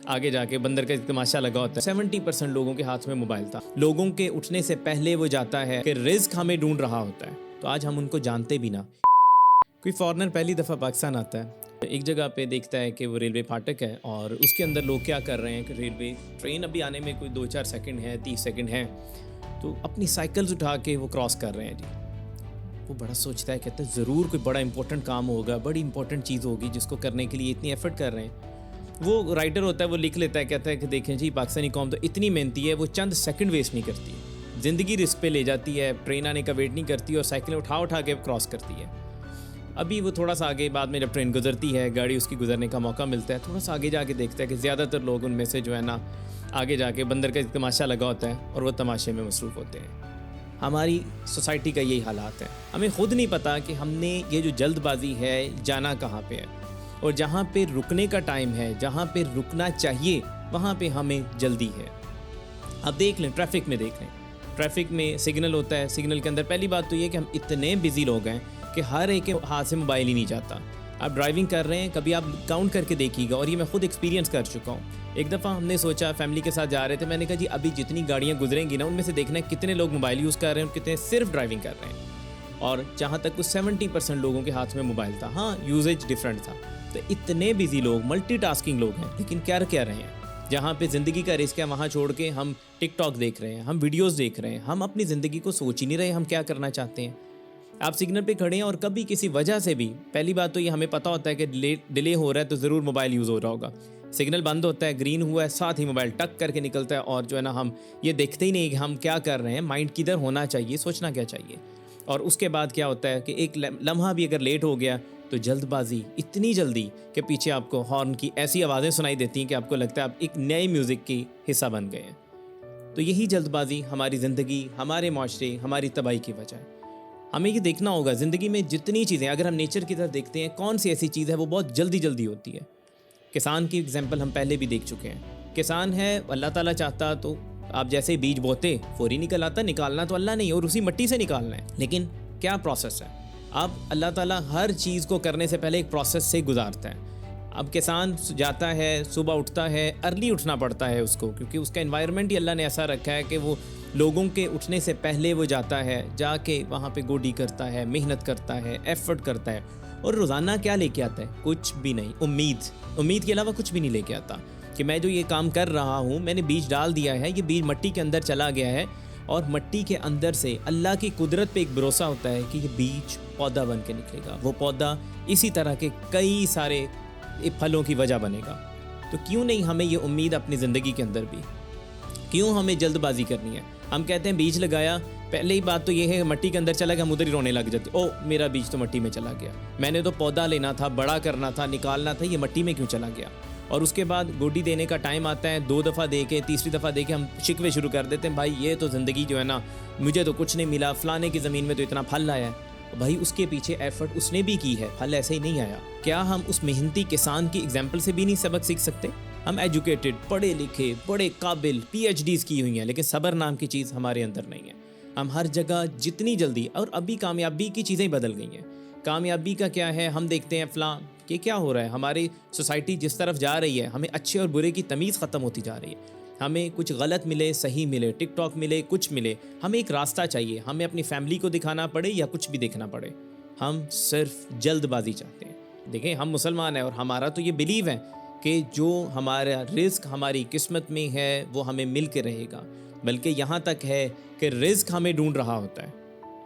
آگے جا کے بندر کا تماشا لگا ہوتا ہے. 70% لوگوں کے ہاتھ میں موبائل تھا. لوگوں کے اٹھنے سے پہلے وہ جاتا ہے کہ رزق ہمیں ڈھونڈ رہا ہوتا ہے. تو آج ہم ان کو جانتے بھی نہ. کوئی فارنر پہلی دفعہ پاکستان آتا ہے, ایک جگہ پہ دیکھتا ہے کہ وہ ریلوے پھاٹک ہے اور اس کے اندر لوگ کیا کر رہے ہیں کہ ریلوے ٹرین ابھی آنے میں کوئی 2-4 سیکنڈ ہے, 30 سیکنڈ ہیں, تو اپنی سائیکلز اٹھا کے وہ کراس کر رہے ہیں جی. وہ بڑا سوچتا ہے, کہتا ہے ضرور کوئی بڑا امپورٹنٹ کام ہوگا, بڑی امپورٹنٹ چیز ہوگی جس کو کرنے کے لیے اتنی ایفرٹ کر رہے ہیں. وہ رائٹر ہوتا ہے, وہ لکھ لیتا ہے, کہتا ہے کہ دیکھیں جی پاکستانی قوم تو اتنی محنتی ہے, وہ چند سیکنڈ ویسٹ نہیں کرتی, زندگی رسک پہ لے جاتی ہے, ٹرین آنے کا ویٹ نہیں کرتی اور سائیکلیں اٹھا کے کراس کرتی ہے. ابھی وہ تھوڑا سا آگے بعد میں جب ٹرین گزرتی ہے, گاڑی اس کی گزرنے کا موقع ملتا ہے, تھوڑا سا آگے جا کے دیکھتا ہے کہ زیادہ تر لوگ ان میں سے جو ہے نا آگے جا کے بندر کا تماشا لگا ہوتا ہے اور وہ تماشے میں مصروف ہوتے ہیں. ہماری سوسائٹی کا یہی حالات ہے. ہمیں خود نہیں پتہ کہ ہم نے یہ جو جلد بازی ہے جانا کہاں پہ ہے, اور جہاں پہ رکنے کا ٹائم ہے, جہاں پہ رکنا چاہیے, وہاں پہ ہمیں جلدی ہے. اب دیکھ لیں, ٹریفک میں دیکھ لیں, ٹریفک میں سگنل ہوتا ہے, سگنل کے اندر پہلی بات تو یہ کہ ہم اتنے بزی لوگ ہیں کہ ہر ایک کے ہاتھ سے موبائل ہی نہیں جاتا. آپ ڈرائیونگ کر رہے ہیں, کبھی آپ کاؤنٹ کر کے دیکھیے گا, اور یہ میں خود ایکسپیرینس کر چکا ہوں. ایک دفعہ ہم نے سوچا, فیملی کے ساتھ جا رہے تھے, میں نے کہا جی ابھی جتنی گاڑیاں گزریں گی نا ان میں سے دیکھنا ہے کتنے لوگ موبائل یوز کر رہے ہیں اور کتنے صرف ڈرائیونگ کر رہے ہیں. اور جہاں تک وہ 70% لوگوں کے ہاتھ میں موبائل تھا. ہاں یوزیج ڈفرینٹ تھا. تو اتنے بزی لوگ, ملٹی ٹاسکنگ لوگ ہیں, لیکن کیا رہے ہیں. جہاں پہ زندگی کا رسک ہے وہاں چھوڑ کے ہم ٹک ٹاک دیکھ رہے ہیں, ہم ویڈیوز دیکھ رہے ہیں, ہم اپنی زندگی کو سوچ ہی نہیں رہے ہم کیا کرنا چاہتے ہیں. آپ سگنل پہ کھڑے ہیں اور کبھی کسی وجہ سے بھی, پہلی بات تو یہ ہمیں پتہ ہوتا ہے کہ ڈیلے ہو رہا ہے تو ضرور موبائل یوز ہو رہا ہوگا. سگنل بند ہوتا ہے, گرین ہوا ہے, ساتھ ہی موبائل ٹک کر کے نکلتا ہے, اور جو ہے نا ہم یہ دیکھتے ہی نہیں کہ ہم کیا کر رہے ہیں, مائنڈ کدھر ہونا چاہیے, سوچنا کیا چاہیے. اور اس کے بعد کیا ہوتا ہے کہ ایک لمحہ بھی اگر لیٹ ہو گیا تو جلد بازی, اتنی جلدی کہ پیچھے آپ کو ہارن کی ایسی آوازیں سنائی دیتی ہیں کہ آپ کو لگتا ہے آپ ایک نئے میوزک کی حصہ بن گئے ہیں. تو یہی جلد بازی ہماری زندگی, ہمارے معاشرے, ہماری تباہی کی وجہ ہے. ہمیں یہ دیکھنا ہوگا زندگی میں جتنی چیزیں, اگر ہم نیچر کی طرف دیکھتے ہیں, کون سی ایسی چیز ہے وہ بہت جلدی ہوتی ہے. کسان کی اگزامپل ہم پہلے بھی دیکھ چکے ہیں. کسان ہے, اللہ تعالیٰ چاہتا تو آپ جیسے بیج بوتے فوری نکل آتا, نکالنا تو اللہ نہیں اور اسی مٹی سے نکالنا ہے, لیکن کیا پروسیس ہے. اب اللہ تعالیٰ ہر چیز کو کرنے سے پہلے ایک پروسیس سے گزارتا ہے. اب کسان جاتا ہے, صبح اٹھتا ہے, ارلی اٹھنا پڑتا ہے اس کو, کیونکہ اس کا انوائرمنٹ ہی اللہ نے ایسا رکھا ہے کہ وہ لوگوں کے اٹھنے سے پہلے وہ جاتا ہے, جا کے وہاں پہ گوڈی کرتا ہے, محنت کرتا ہے, ایفرٹ کرتا ہے, اور روزانہ کیا لے کے آتا ہے, کچھ بھی نہیں, امید کے علاوہ کچھ بھی نہیں لے کے آتا کہ میں جو یہ کام کر رہا ہوں, میں نے بیج ڈال دیا ہے, یہ بیج مٹی کے اندر چلا گیا ہے, اور مٹی کے اندر سے اللہ کی قدرت پہ ایک بھروسہ ہوتا ہے کہ یہ بیج پودا بن کے نکلے گا, وہ پودا اسی طرح کے کئی سارے پھلوں کی وجہ بنے گا. تو کیوں نہیں ہمیں یہ امید اپنی زندگی کے اندر بھی, کیوں ہمیں جلد بازی کرنی ہے. ہم کہتے ہیں بیج لگایا, پہلے ہی بات تو یہ ہے مٹی کے اندر چلا گیا, ہم ادھر ہی رونے لگ جاتے, او میرا بیج تو مٹی میں چلا گیا, میں نے تو پودا لینا تھا, بڑا کرنا تھا, نکالنا تھا, یہ مٹی میں کیوں چلا گیا. اور اس کے بعد گوڈی دینے کا ٹائم آتا ہے, 2 دفعہ دے کے, تیسری دفعہ دے کے ہم شکوے شروع کر دیتے ہیں, بھائی یہ تو زندگی جو ہے نا, مجھے تو کچھ نہیں ملا, فلانے کی زمین میں تو اتنا پھل آیا ہے. بھائی اس کے پیچھے ایفرٹ اس نے بھی کی ہے, پھل ایسے ہی نہیں آیا. کیا ہم اس محنتی کسان کی ایگزامپل سے بھی نہیں سبق سیکھ سکتے. ہم ایجوکیٹڈ, پڑھے لکھے, بڑے قابل, PhDs کی ہوئی ہیں, لیکن صبر نام کی چیز ہمارے اندر نہیں ہے. ہم ہر جگہ جتنی جلدی, اور ابھی کامیابی کی چیزیں بدل گئی ہیں. کامیابی کا کیا ہے, ہم دیکھتے ہیں فلاں کہ کیا ہو رہا ہے, ہماری سوسائٹی جس طرف جا رہی ہے, ہمیں اچھے اور برے کی تمیز ختم ہوتی جا رہی ہے. ہمیں کچھ غلط ملے, صحیح ملے, ٹک ٹاک ملے, کچھ ملے, ہمیں ایک راستہ چاہیے. ہمیں اپنی فیملی کو دکھانا پڑے یا کچھ بھی دیکھنا پڑے, ہم صرف جلد بازی چاہتے ہیں. دیکھیں ہم مسلمان ہیں اور ہمارا تو یہ بلیو ہے کہ جو ہمارا رزق ہماری قسمت میں ہے وہ ہمیں مل کے رہے گا. بلکہ یہاں تک ہے کہ رزق ہمیں ڈھونڈ رہا ہوتا ہے.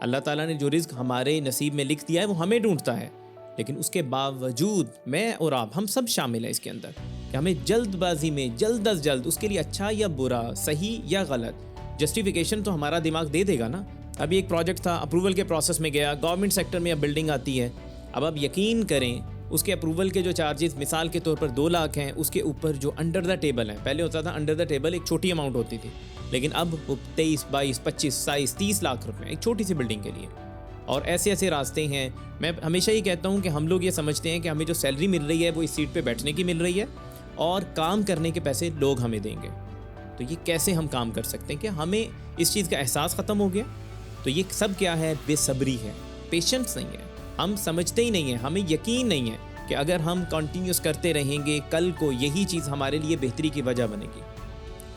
اللہ تعالیٰ نے جو رزق ہمارے نصیب میں لکھ دیا ہے وہ ہمیں ڈھونڈتا ہے, لیکن اس کے باوجود میں اور آپ, ہم سب شامل ہیں اس کے اندر, کہ ہمیں جلد بازی میں جلد از جلد اس کے لیے اچھا یا برا, صحیح یا غلط, جسٹیفیکیشن تو ہمارا دماغ دے دے گا نا. ابھی ایک پروجیکٹ تھا, اپروول کے پروسیس میں گیا, گورنمنٹ سیکٹر میں اب بلڈنگ آتی ہے. اب آپ یقین کریں اس کے اپروول کے جو چارجز مثال کے طور پر 2 لاکھ ہیں, اس کے اوپر جو انڈر دا ٹیبل ہیں, پہلے ہوتا تھا انڈر دا ٹیبل ایک چھوٹی اماؤنٹ ہوتی تھی, لیکن اب وہ 23, 22, 25, 27, 30 لاکھ روپے ایک چھوٹی سی بلڈنگ کے لیے. اور ایسے راستے ہیں. میں ہمیشہ ہی کہتا ہوں کہ ہم لوگ یہ سمجھتے ہیں کہ ہمیں جو سیلری مل رہی ہے وہ اس سیٹ پہ بیٹھنے کی مل رہی ہے اور کام کرنے کے پیسے لوگ ہمیں دیں گے. تو یہ کیسے ہم کام کر سکتے ہیں کہ ہمیں اس چیز کا احساس ختم ہو گیا. تو یہ سب کیا ہے, بے صبری ہے, پیشنس نہیں ہے. ہم سمجھتے ہی نہیں ہیں, ہمیں یقین نہیں ہے کہ اگر ہم کنٹینیوس کرتے رہیں گے کل کو یہی چیز ہمارے لیے بہتری کی وجہ بنے گی.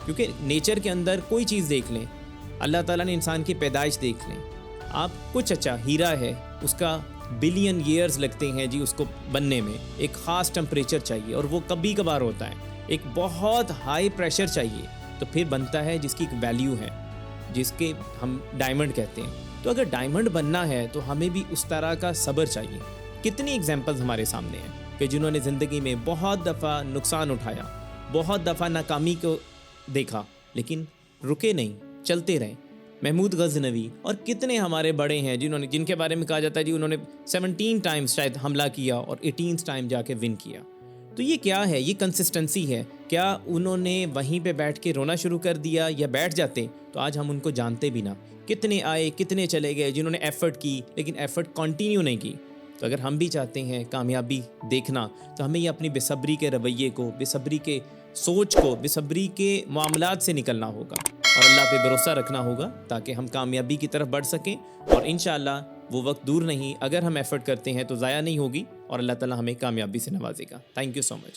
کیونکہ نیچر کے اندر کوئی چیز دیکھ لیں, اللہ تعالیٰ نے انسان کی پیدائش دیکھ لیں, آپ کچھ اچھا ہیرا ہے, اس کا بلین ایئرز لگتے ہیں جی اس کو بننے میں, ایک خاص ٹمپریچر چاہیے اور وہ کبھی کبھار ہوتا ہے, ایک بہت ہائی پریشر چاہیے تو پھر بنتا ہے, جس کی ایک ویلیو ہے, جس کے ہم ڈائمنڈ کہتے ہیں. تو اگر ڈائمنڈ بننا ہے تو ہمیں بھی اس طرح کا صبر چاہیے. کتنی ایگزامپلز ہمارے سامنے ہیں کہ جنہوں نے زندگی میں بہت دفعہ نقصان اٹھایا, بہت دفعہ ناکامی کو دیکھا, لیکن رکے نہیں, چلتے رہے. محمود غزنوی اور کتنے ہمارے بڑے ہیں جن کے بارے میں کہا جاتا ہے جی انہوں نے 17 ٹائمز شاید حملہ کیا اور 18 ٹائم جا کے ون کیا. تو یہ کیا ہے؟ یہ کنسسٹنسی ہے. کیا انہوں نے وہیں پہ بیٹھ کے رونا شروع کر دیا یا بیٹھ جاتے تو آج ہم ان کو جانتے بھی نہ. کتنے آئے, کتنے چلے گئے جنہوں نے ایفرٹ کی لیکن ایفرٹ کنٹینیو نہیں کی. تو اگر ہم بھی چاہتے ہیں کامیابی دیکھنا تو ہمیں یہ اپنی بے صبری کے رویے کو, بے صبری کے سوچ کو, بے صبری کے معاملات سے نکلنا ہوگا اور اللہ پہ بھروسہ رکھنا ہوگا تاکہ ہم کامیابی کی طرف بڑھ سکیں. اور انشاءاللہ وہ وقت دور نہیں, اگر ہم ایفرٹ کرتے ہیں تو ضائع نہیں ہوگی اور اللہ تعالیٰ ہمیں کامیابی سے نوازے گا. Thank you so much.